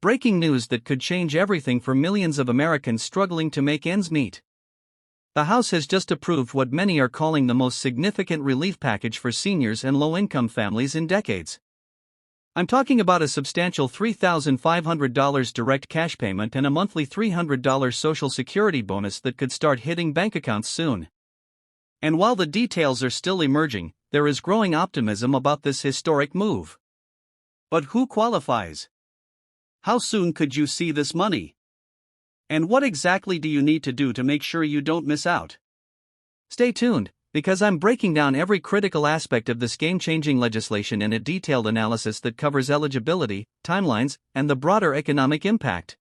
Breaking news that could change everything for millions of Americans struggling to make ends meet. The House has just approved what many are calling the most significant relief package for seniors and low-income families in decades. I'm talking about a substantial $3,500 direct cash payment and a monthly $300 Social Security bonus that could start hitting bank accounts soon. And while the details are still emerging, there is growing optimism about this historic move. But who qualifies? How soon could you see this money? And what exactly do you need to do to make sure you don't miss out? Stay tuned, because I'm breaking down every critical aspect of this game-changing legislation in a detailed analysis that covers eligibility, timelines, and the broader economic impact.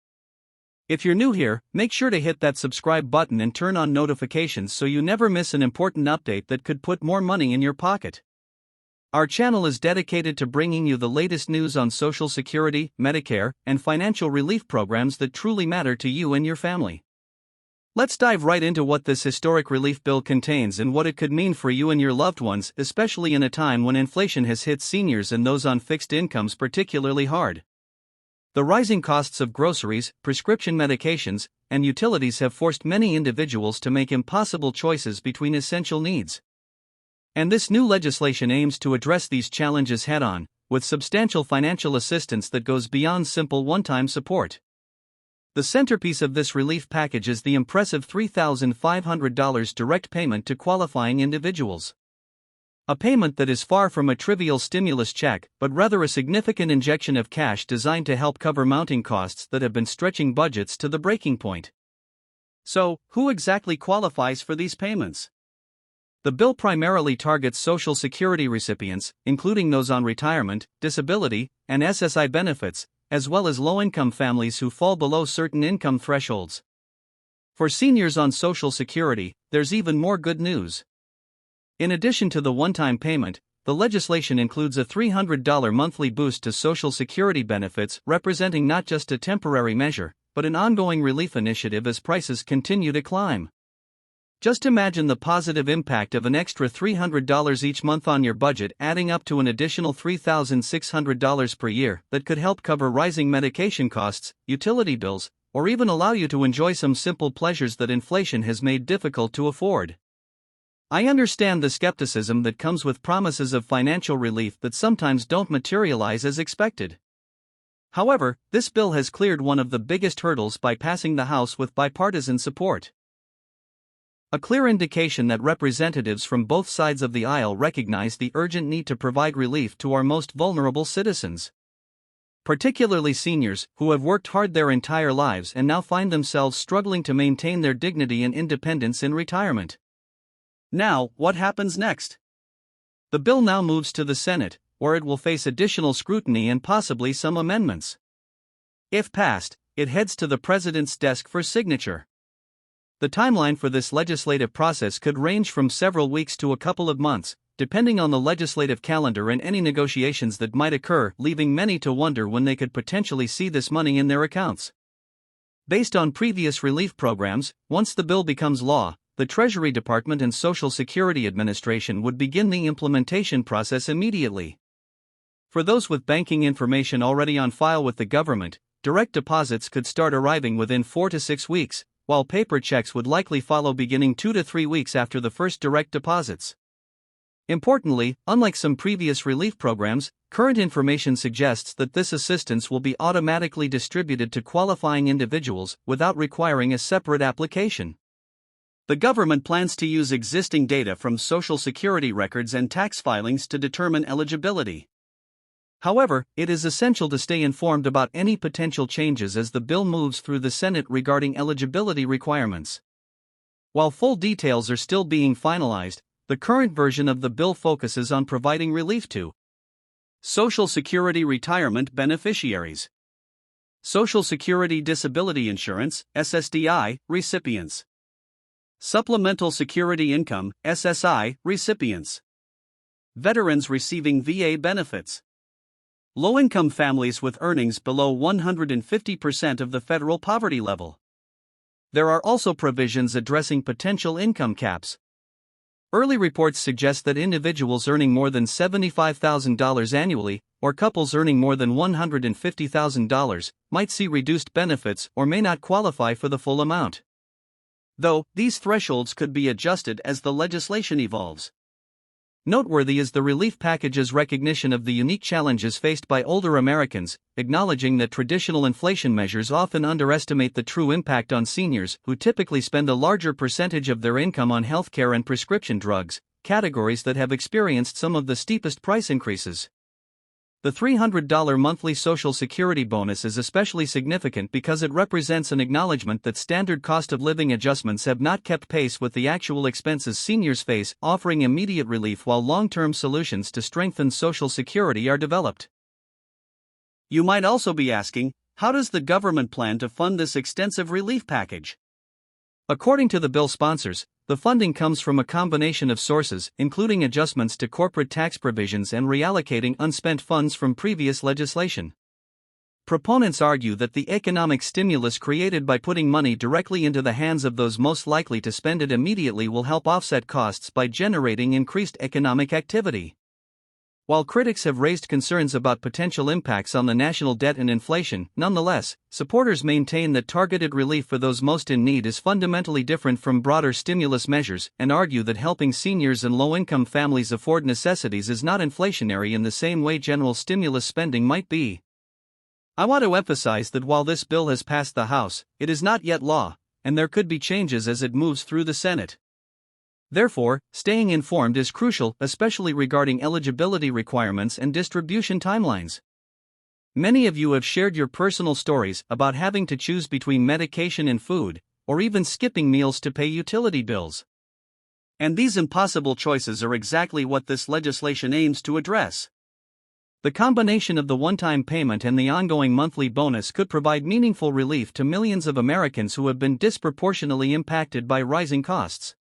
If you're new here, make sure to hit that subscribe button and turn on notifications so you never miss an important update that could put more money in your pocket. Our channel is dedicated to bringing you the latest news on Social Security, Medicare, and financial relief programs that truly matter to you and your family. Let's dive right into what this historic relief bill contains and what it could mean for you and your loved ones, especially in a time when inflation has hit seniors and those on fixed incomes particularly hard. The rising costs of groceries, prescription medications, and utilities have forced many individuals to make impossible choices between essential needs. And this new legislation aims to address these challenges head-on, with substantial financial assistance that goes beyond simple one-time support. The centerpiece of this relief package is the impressive $3,500 direct payment to qualifying individuals. A payment that is far from a trivial stimulus check, but rather a significant injection of cash designed to help cover mounting costs that have been stretching budgets to the breaking point. So, who exactly qualifies for these payments? The bill primarily targets Social Security recipients, including those on retirement, disability, and SSI benefits, as well as low-income families who fall below certain income thresholds. For seniors on Social Security, there's even more good news. In addition to the one-time payment, the legislation includes a $300 monthly boost to Social Security benefits, representing not just a temporary measure, but an ongoing relief initiative as prices continue to climb. Just imagine the positive impact of an extra $300 each month on your budget, adding up to an additional $3,600 per year that could help cover rising medication costs, utility bills, or even allow you to enjoy some simple pleasures that inflation has made difficult to afford. I understand the skepticism that comes with promises of financial relief that sometimes don't materialize as expected. However, this bill has cleared one of the biggest hurdles by passing the House with bipartisan support. A clear indication that representatives from both sides of the aisle recognize the urgent need to provide relief to our most vulnerable citizens. Particularly seniors, who have worked hard their entire lives and now find themselves struggling to maintain their dignity and independence in retirement. Now, what happens next? The bill now moves to the Senate, where it will face additional scrutiny and possibly some amendments. If passed, it heads to the president's desk for signature. The timeline for this legislative process could range from several weeks to a couple of months, depending on the legislative calendar and any negotiations that might occur, leaving many to wonder when they could potentially see this money in their accounts. Based on previous relief programs, once the bill becomes law, the Treasury Department and Social Security Administration would begin the implementation process immediately. For those with banking information already on file with the government, direct deposits could start arriving within 4 to 6 weeks, while paper checks would likely follow beginning 2 to 3 weeks after the first direct deposits. Importantly, unlike some previous relief programs, current information suggests that this assistance will be automatically distributed to qualifying individuals without requiring a separate application. The government plans to use existing data from Social Security records and tax filings to determine eligibility. However, it is essential to stay informed about any potential changes as the bill moves through the Senate regarding eligibility requirements. While full details are still being finalized, the current version of the bill focuses on providing relief to Social Security retirement beneficiaries, Social Security Disability Insurance (SSDI) recipients, Supplemental Security Income (SSI) recipients, veterans receiving VA benefits, low-income families with earnings below 150% of the federal poverty level. There are also provisions addressing potential income caps. Early reports suggest that individuals earning more than $75,000 annually, or couples earning more than $150,000, might see reduced benefits or may not qualify for the full amount. Though, these thresholds could be adjusted as the legislation evolves. Noteworthy is the relief package's recognition of the unique challenges faced by older Americans, acknowledging that traditional inflation measures often underestimate the true impact on seniors who typically spend a larger percentage of their income on healthcare and prescription drugs, categories that have experienced some of the steepest price increases. The $300 monthly Social Security bonus is especially significant because it represents an acknowledgement that standard cost of living adjustments have not kept pace with the actual expenses seniors face, offering immediate relief while long-term solutions to strengthen Social Security are developed. You might also be asking, how does the government plan to fund this extensive relief package? According to the bill sponsors, the funding comes from a combination of sources, including adjustments to corporate tax provisions and reallocating unspent funds from previous legislation. Proponents argue that the economic stimulus created by putting money directly into the hands of those most likely to spend it immediately will help offset costs by generating increased economic activity. While critics have raised concerns about potential impacts on the national debt and inflation, nonetheless, supporters maintain that targeted relief for those most in need is fundamentally different from broader stimulus measures and argue that helping seniors and low-income families afford necessities is not inflationary in the same way general stimulus spending might be. I want to emphasize that while this bill has passed the House, it is not yet law, and there could be changes as it moves through the Senate. Therefore, staying informed is crucial, especially regarding eligibility requirements and distribution timelines. Many of you have shared your personal stories about having to choose between medication and food, or even skipping meals to pay utility bills. And these impossible choices are exactly what this legislation aims to address. The combination of the one-time payment and the ongoing monthly bonus could provide meaningful relief to millions of Americans who have been disproportionately impacted by rising costs.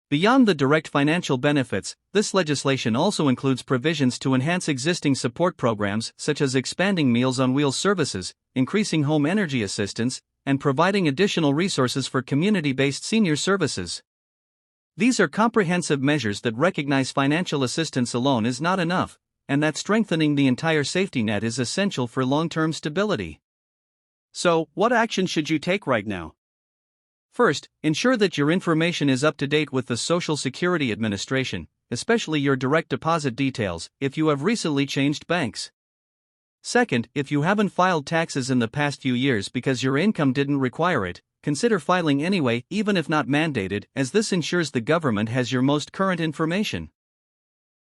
Beyond the direct financial benefits, this legislation also includes provisions to enhance existing support programs such as expanding Meals on Wheels services, increasing home energy assistance, and providing additional resources for community-based senior services. These are comprehensive measures that recognize financial assistance alone is not enough, and that strengthening the entire safety net is essential for long-term stability. So, what action should you take right now? First, ensure that your information is up to date with the Social Security Administration, especially your direct deposit details, if you have recently changed banks. Second, if you haven't filed taxes in the past few years because your income didn't require it, consider filing anyway, even if not mandated, as this ensures the government has your most current information.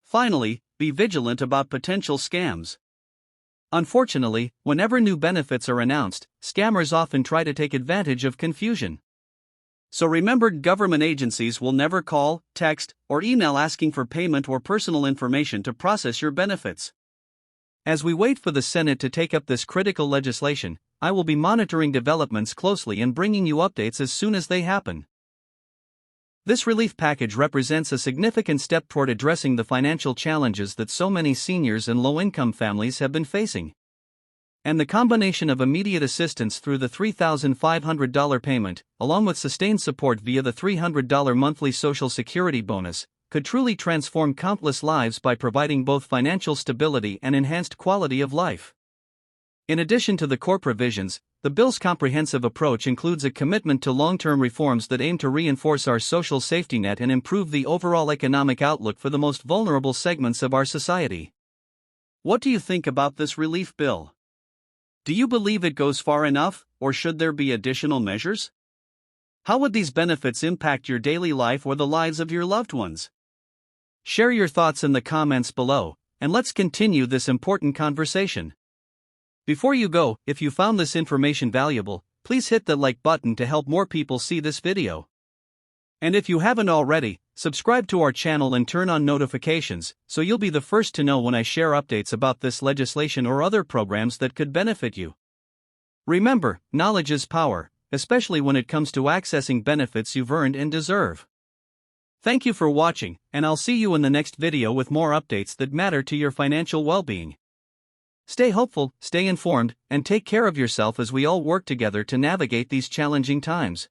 Finally, be vigilant about potential scams. Unfortunately, whenever new benefits are announced, scammers often try to take advantage of confusion. So remember, government agencies will never call, text, or email asking for payment or personal information to process your benefits. As we wait for the Senate to take up this critical legislation, I will be monitoring developments closely and bringing you updates as soon as they happen. This relief package represents a significant step toward addressing the financial challenges that so many seniors and low-income families have been facing. And the combination of immediate assistance through the $3,500 payment, along with sustained support via the $300 monthly Social Security bonus, could truly transform countless lives by providing both financial stability and enhanced quality of life. In addition to the core provisions, the bill's comprehensive approach includes a commitment to long-term reforms that aim to reinforce our social safety net and improve the overall economic outlook for the most vulnerable segments of our society. What do you think about this relief bill? Do you believe it goes far enough, or should there be additional measures? How would these benefits impact your daily life or the lives of your loved ones? Share your thoughts in the comments below, and let's continue this important conversation. Before you go, if you found this information valuable, please hit the like button to help more people see this video. And if you haven't already, subscribe to our channel and turn on notifications, so you'll be the first to know when I share updates about this legislation or other programs that could benefit you. Remember, knowledge is power, especially when it comes to accessing benefits you've earned and deserve. Thank you for watching, and I'll see you in the next video with more updates that matter to your financial well-being. Stay hopeful, stay informed, and take care of yourself as we all work together to navigate these challenging times.